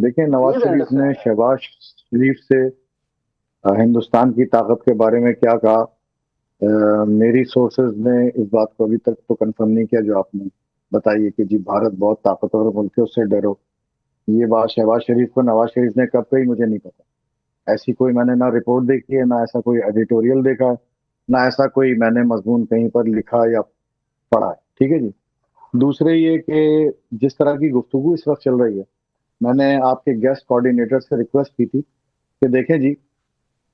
देखिए, नवाज शरीफ ने शहबाज शरीफ से हिंदुस्तान की ताकत के बारे में क्या कहा, मेरी सोर्सेज ने इस बात को अभी तक तो कंफर्म नहीं किया जो आपने बताइए कि जी भारत बहुत ताकतवर मुल्क है, उससे डरो। ये बात शहबाज शरीफ को नवाज शरीफ ने कब कही मुझे नहीं पता। ऐसी कोई मैंने ना रिपोर्ट देखी है, ना ऐसा कोई एडिटोरियल देखा है, ना ऐसा कोई मैंने मजमून कहीं पर लिखा या पढ़ा है। ठीक है जी। दूसरे ये कि जिस तरह की गुफ्तगू इस वक्त चल रही है, मैंने आपके गेस्ट कोऑर्डिनेटर से रिक्वेस्ट की थी कि देखें जी,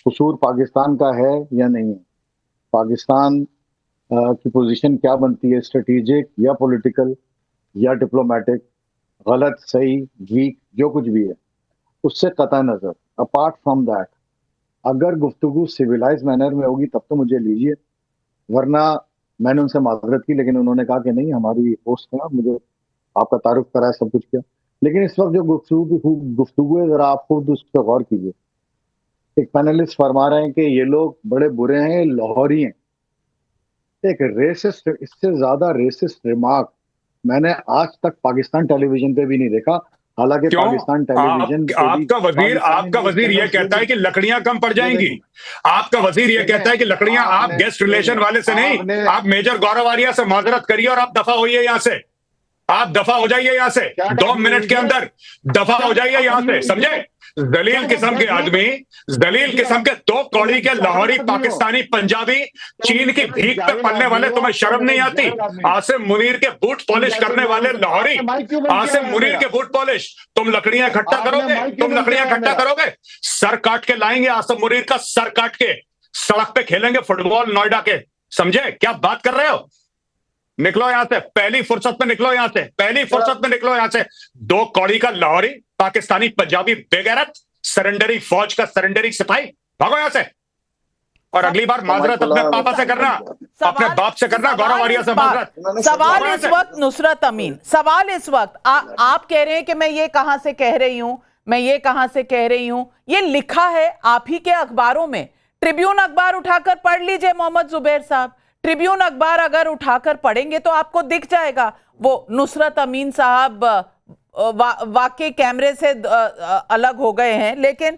कसूर पाकिस्तान का है या नहीं है, पाकिस्तान की पोजीशन क्या बनती है, स्ट्रेटेजिक या पॉलिटिकल या डिप्लोमेटिक, गलत सही वीक जो कुछ भी है, उससे कतई नजर। अपार्ट फ्रॉम दैट, अगर गुफ्तगू सिविलाइज मैनर में होगी तब तो मुझे लीजिए, वरना मैंने उनसे माजरत की, लेकिन उन्होंने कहा कि नहीं, हमारी पोस्ट है, मुझे आपका तारुफ कराया, सब कुछ किया। लेकिन इस वक्त जो गुफ्तगू है, जरा आप खुद उस पर गौर कीजिए। एक पैनलिस्ट फरमा रहे हैं कि ये लोग बड़े बुरे हैं, लाहौरी हैं। एक रेसिस्ट, इससे ज्यादा रेसिस्ट रिमार्क मैंने आज तक पाकिस्तान टेलीविजन पे भी नहीं देखा। हालांकि पाकिस्तान टेलीविजन आपका वजीर ये कहता है कि लकड़ियां कम पड़ जाएंगी। आपका वजीर ये कहता है कि लकड़ियां, आप गेस्ट रिलेशन वाले से नहीं, आप मेजर गौरव आर्या से माजरत करिए और आप दफा होइए यहां से। आप दफा हो जाइए यहां से, 2 मिनट के अंदर दफा हो जाइए यहां से, समझे? दलील किस्म के आदमी, दलील किस्म के 2 कौड़ी के लाहौरी पाकिस्तानी पंजाबी चीन की भीख पे पलने वाले, तुम्हें शर्म नहीं आती? आसिम मुनीर के बूट पॉलिश करने वाले लाहौरी, आसिम मुनीर के बूट पॉलिश, तुम लकड़ियां इकट्ठा करोगे, तुम लकड़ियां इकट्ठा करोगे, सर काट के लाएंगे आसिम मुनीर का, सर काट के सड़क पे खेलेंगे फुटबॉल नोएडा के, समझे? क्या बात कर रहे हो? निकलो यहां से, पहली फुर्सत में निकलो यहां से, पहली फुर्सत में निकलो यहां से। 2 कौड़ी का लाहौरी पाकिस्तानी पंजाबी बेगैरत, सरेंडरी फौज का सरेंडरी सिपाही, भागो यहां से। और अगली बार माजरत अपने पापा से करना, अपने बाप से करना, गौरव आर्या से माजरत। सवाल इस वक्त नुसरत अमीन, सवाल इस वक्त आप कह रहे हैं कि मैं ये कहां से कह रही हूं, मैं ये कहां से कह रही हूं, ये लिखा है आप ही के अखबारों में। ट्रिब्यून अखबार उठाकर पढ़ लीजिए मोहम्मद जुबैर साहब, ट्रिब्यून अखबार अगर उठाकर पढ़ेंगे तो आपको दिख जाएगा। वो नुसरत अमीन साहब वाकई कैमरे से अलग हो गए हैं, लेकिन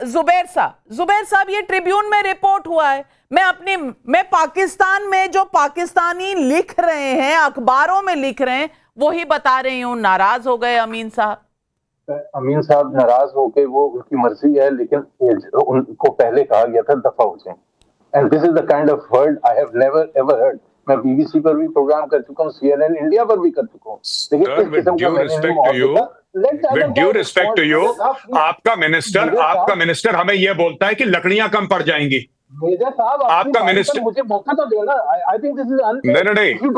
जुबैर साहब ये ट्रिब्यून में रिपोर्ट हुआ है। मैं पाकिस्तान में जो पाकिस्तानी लिख रहे हैं, अखबारों में लिख रहे हैं, वही बता रही हूं। नाराज हो गए अमीन साहब? अमीन साहब नाराज हो गए, वो उनकी मर्जी है, लेकिन उनको पहले कहा गया था दफा हो जाए। And this is the kind of word I have never ever heard. मैं बीबीसी पर भी प्रोग्राम कर चुका हूँ, CNN इंडिया पर भी कर चुका हूँ। लेकिन with due respect to you, आपका मिनिस्टर हमें यह बोलता है कि लकड़ियां कम पड़ जाएंगी। मेजर साहब, आपका मिनिस्टर, मुझे मौका तो देना। I think this is unfair.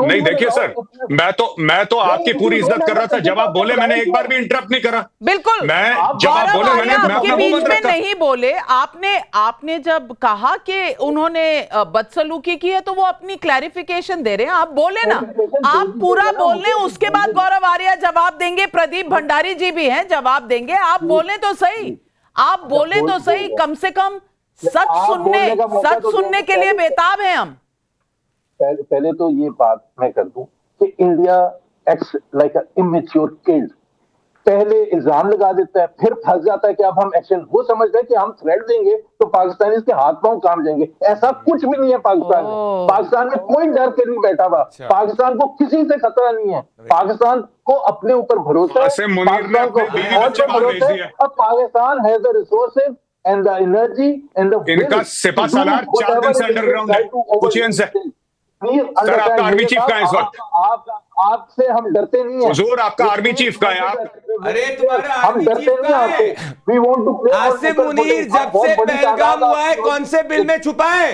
नहीं, देखिए सर, मैं तो आपकी पूरी इज्जत कर रहा था। जब आप बोले मैंने एक बार भी इंटरप्ट नहीं करा। बिल्कुल, मैं जब आप बोले मैंने आपके बीच में नहीं बोले। आपने जब कहा कि उन्होंने बदसलूकी की है तो वो अपनी क्लैरिफिकेशन दे रहे हैं। आप बोले ना, आप पूरा बोल रहे हैं, उसके बाद गौरव आर्या जवाब देंगे, प्रदीप भंडारी जी भी हैं, जवाब देंगे। आप बोले तो सही, आप बोले तो सही, कम से कम सच सुनने के लिए बेताब हैं हम। पहले तो ये बात मैं कर दूं कि इंडिया एक्ट्स लाइक अ इमेच्योर किड। पहले इल्जाम लगा देता है, फिर फंस जाता है कि अब हम एक्शन, वो समझता है कि हम थ्रेट देंगे तो पाकिस्तानी के हाथ पांव काम जाएंगे। ऐसा कुछ भी नहीं है पाकिस्तान में। पाकिस्तान में कोई डर के नहीं बैठा हुआ। पाकिस्तान को किसी से खतरा नहीं है। पाकिस्तान को अपने ऊपर भरोसा है, पाकिस्तान को भरोसा है, और Pakistan has the resources and the energy and the इनका सिपा सालार 4 दिन से अंडरग्राउंड है। पूछिए इनसे, सर आपका आर्मी चीफ कहाँ है इस वक्त? आपसे हम डरते नहीं हैं। हुजूर आपका आर्मी चीफ कहाँ है? आप अरे तुम्हारा आर्मी चीफ कहाँ है? आसिम मुनीर जब से पहलगाम हुआ है कौन से बिल में छुपा है?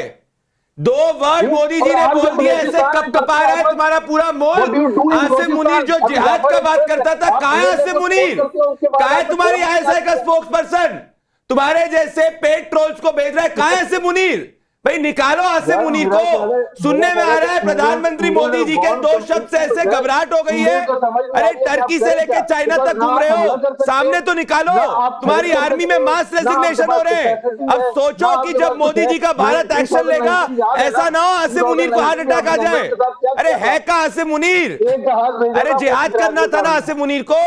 2 वर्ड मोदी जी ने बोल दिया, ऐसे कब कपा रहा है तुम्हारा पूरा मुल्क। आसिम मुनीर जो जिहाद का बात करता था, कहाँ है आसिम मुनीर? कहाँ है तुम्हारी ISI का स्पोक्स पर्सन? तुम्हारे जैसे पेट ट्रोल्स को भेज रहा है, कहां है आसिम मुनीर? भाई निकालो आसिम मुनीर को। सुनने में आ रहा है प्रधानमंत्री मोदी जी के 2 शब्द से ऐसे घबराहट हो गई है। अरे टर्की से लेके चाइना तक घूम रहे हो, सामने तो निकालो। तुम्हारी आर्मी में मास रेजिग्नेशन हो रहे हैं। अब सोचो कि जब मोदी जी का भारत एक्शन लेगा, ऐसा ना हो आसिम मुनीर को हार्ट अटैक आ जाए। अरे है कहां आसिम मुनीर? अरे जिहाद करना था ना आसिम मुनीर को,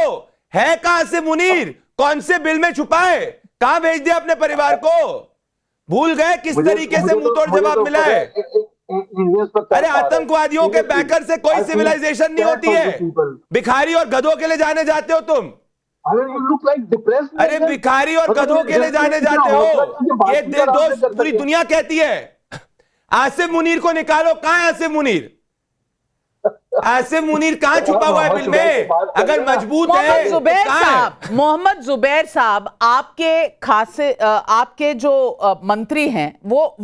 है कहां आसिम मुनीर? कौन से बिल में छुपाए? कहां भेज दिया अपने परिवार को? भूल गए किस तरीके से मुंह तोड़ जवाब मिला है? अरे आतंकवादियों के बैकर से कोई सिविलाइजेशन नहीं होती है। भिखारी और गधों के लिए जाने जाते हो तुम। अरे भिखारी और गधों के लिए जाने जाते हो, ये दोस्त पूरी दुनिया कहती है। आसिम मुनीर को निकालो, कहां है आसिम मुनीर? आसिम मुनीर कहां छुपा हुआ है बिल में? अगर मजबूत है मोहम्मद जुबैर साहब, आपके जो मंत्री हैं वो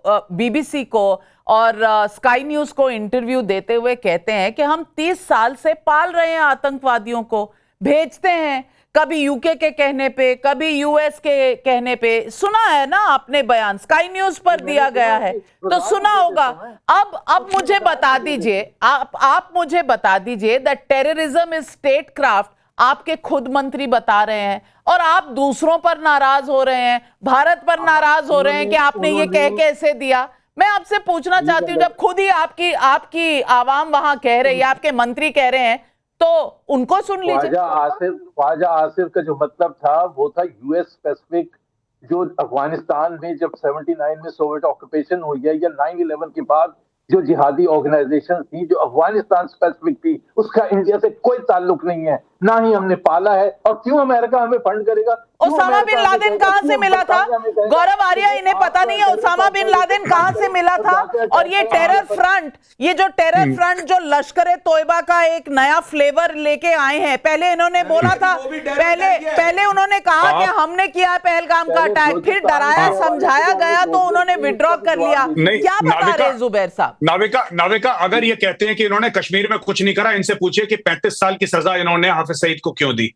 बीबीसी को और स्काई न्यूज को इंटरव्यू देते हुए कहते हैं कि हम 30 साल से पाल रहे हैं आतंकवादियों को, भेजते हैं, कभी यूके के कहने पे, कभी यूएस के कहने पे। सुना है ना आपने बयान, स्काई न्यूज पर दिया गया है तो सुना होगा। अब मुझे बता दीजिए, आप मुझे बता दीजिए, the terrorism is state craft आपके खुद मंत्री बता रहे हैं, और आप दूसरों पर नाराज हो रहे हैं, भारत पर नाराज हो रहे हैं कि आपने ये कह कैसे दिया। मैं आपसे पूछना चाहती हूँ, जब खुद ही आपकी आवाम वहां कह रही है, आपके मंत्री कह रहे हैं, तो उनको सुन लीजिए। ख्वाजा आसिफ का जो मतलब था वो था यूएस स्पेसिफिक, जो अफगानिस्तान में जब 79 में सोवियत ऑक्यूपेशन हुई है, या 9/11 के बाद जो जिहादी ऑर्गेनाइजेशन थी जो अफगानिस्तान स्पेसिफिक थी, उसका इंडिया से कोई ताल्लुक नहीं है, ना ही हमने पाला है। और क्यों अमेरिका हमें फंड करेगा? ओसामा बिन लादेन कहां से मिला था? गौरव आर्या, इन्हें पता नहीं है ओसामा बिन लादेन कहां से मिला था। और ये टेरर फ्रंट, ये जो टेरर फ्रंट जो लश्कर तोयबा का एक नया फ्लेवर लेके आए हैं, पहले इन्होंने बोला था, पहले उन्होंने कहा कि हमने किया पहलगाम का अटैक, फिर डराया समझाया गया तो उन्होंने विड्रॉ कर लिया। क्या बता रहे हैं जुबैर साहब? नाविका, अगर ये कहते हैं कि इन्होंने कश्मीर में कुछ नहीं करा, इनसे पूछिए कि 35 साल की सजा इन्होंने हाफिज सईद को क्यों दी?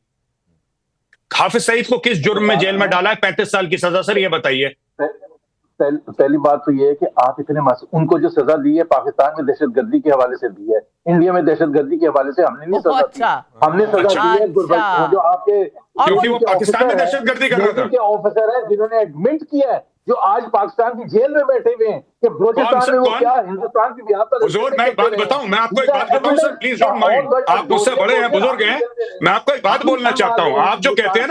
हाफिज सईद को किस जुर्म में जेल में डाला है 35 साल की सजा? सर ये बताइए। पहली बात तो ये है कि आप इतने उनको जो सजा दी है पाकिस्तान में दहशतगर्दी के हवाले से दी है, इंडिया में दहशतगर्दी के हवाले से हमने नहीं सजा दी। हमने सजा दी है जो आपके, क्योंकि वो पाकिस्तान में दहशतगर्दी कर रहा था, के ऑफिसर है जिन्होंने एडमिट किया है, जो आज पाकिस्तान की जेल में बैठे हुए हैं कि बलूचिस्तान में वो क्या हिंदुस्तान की बिहार पर। हुजूर, मैं एक बात बताऊं, मैं आपको एक बात बताऊं सर, प्लीज डोंट माइंड, आप मुझसे बड़े हैं, बुजुर्ग हैं, मैं आपको एक बात बोलना चाहता हूं। आप जो कहते हैं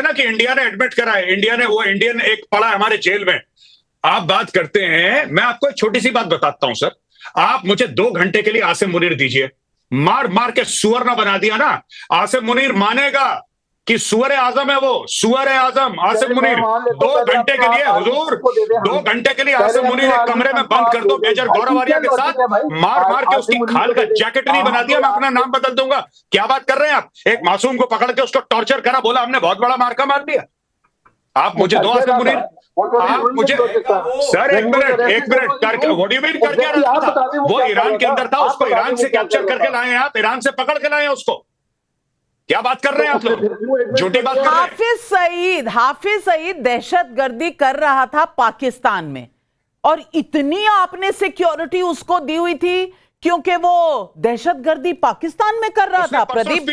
ना कि इंडिया ने एडमिट करा है, इंडियन एक पड़ा है हमारे जेल में, आप बात करते हैं। मैं आपको एक छोटी सी बात बताता हूं सर, आप मुझे 2 घंटे के लिए आसिम मुनीर दीजिए, मार मार के सुअर ना बना दिया ना, आसिम मुनीर मानेगा कि सुअर आजम है वो, सुअर आजम आसिम मुनीर। 2 घंटे के लिए हुजूर, 2 घंटे के लिए आसिम मुनीर एक कमरे में बंद कर दो मेजर गौरव आर्या के साथ, मार मार के उसकी खाल का जैकेट नहीं बना दिया, मैं अपना नाम बदल दूंगा। क्या बात कर रहे हैं आप? एक मासूम को पकड़ के उसको टॉर्चर करा, बोला हमने बहुत बड़ा मार्का मार दिया। आप मुझे दो आसिम मुनीर, आप मुझे सर एक मिनट करके, व्हाट डू यू मीन करके रखा था? वो ईरान के अंदर था, उसको ईरान से कैप्चर करके लाए हैं आप, ईरान से पकड़ के लाए हैं उसको। क्या बात कर रहे हैं आप लोग? झूठी बात कर रहे हैं। हाफिज सईद दहशतगर्दी कर रहा था पाकिस्तान में, और इतनी आपने सिक्योरिटी उसको दी हुई थी क्योंकि वो दहशतगर्दी पाकिस्तान में कर रहा था। प्रदीप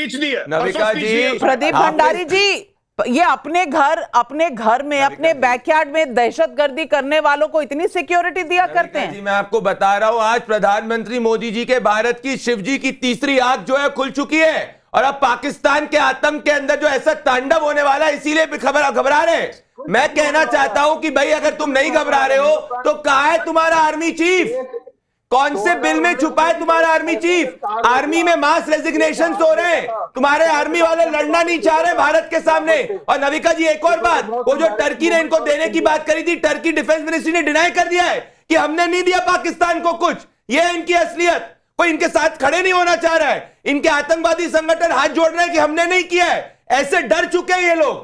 भंडारी जी, ये अपने घर में, अपने बैकयार्ड में दहशतगर्दी करने वालों को इतनी सिक्योरिटी दिया करते हैं। जी, मैं आपको बता रहा हूं, आज प्रधानमंत्री मोदी जी के भारत की शिवजी की तीसरी आंख जो है खुल चुकी है, और अब पाकिस्तान के आतंक के अंदर जो ऐसा तांडव होने वाला है, इसीलिए घबरा रहे। मैं कहना चाहता हूं कि भाई अगर तुम नहीं घबरा रहे हो तो कहां है तुम्हारा आर्मी चीफ? कौन से बिल में छुपा है तुम्हारा आर्मी चीफ? आर्मी में मास रेजिग्नेशन हो रहे हैं, तुम्हारे आर्मी वाले लड़ना नहीं चाह रहे भारत के सामने। और नविका जी, एक और बात, वो जो टर्की ने इनको देने की बात करी थी, टर्की डिफेंस मिनिस्ट्री ने डिनाई कर दिया है कि हमने नहीं दिया पाकिस्तान को कुछ। ये है इनकी असलियत। कोई इनके साथ खड़े नहीं होना चाह रहा है, इनके आतंकवादी संगठन हाथ जोड़ रहे हैं कि हमने नहीं किया है। ऐसे डर चुके हैं ये लोग।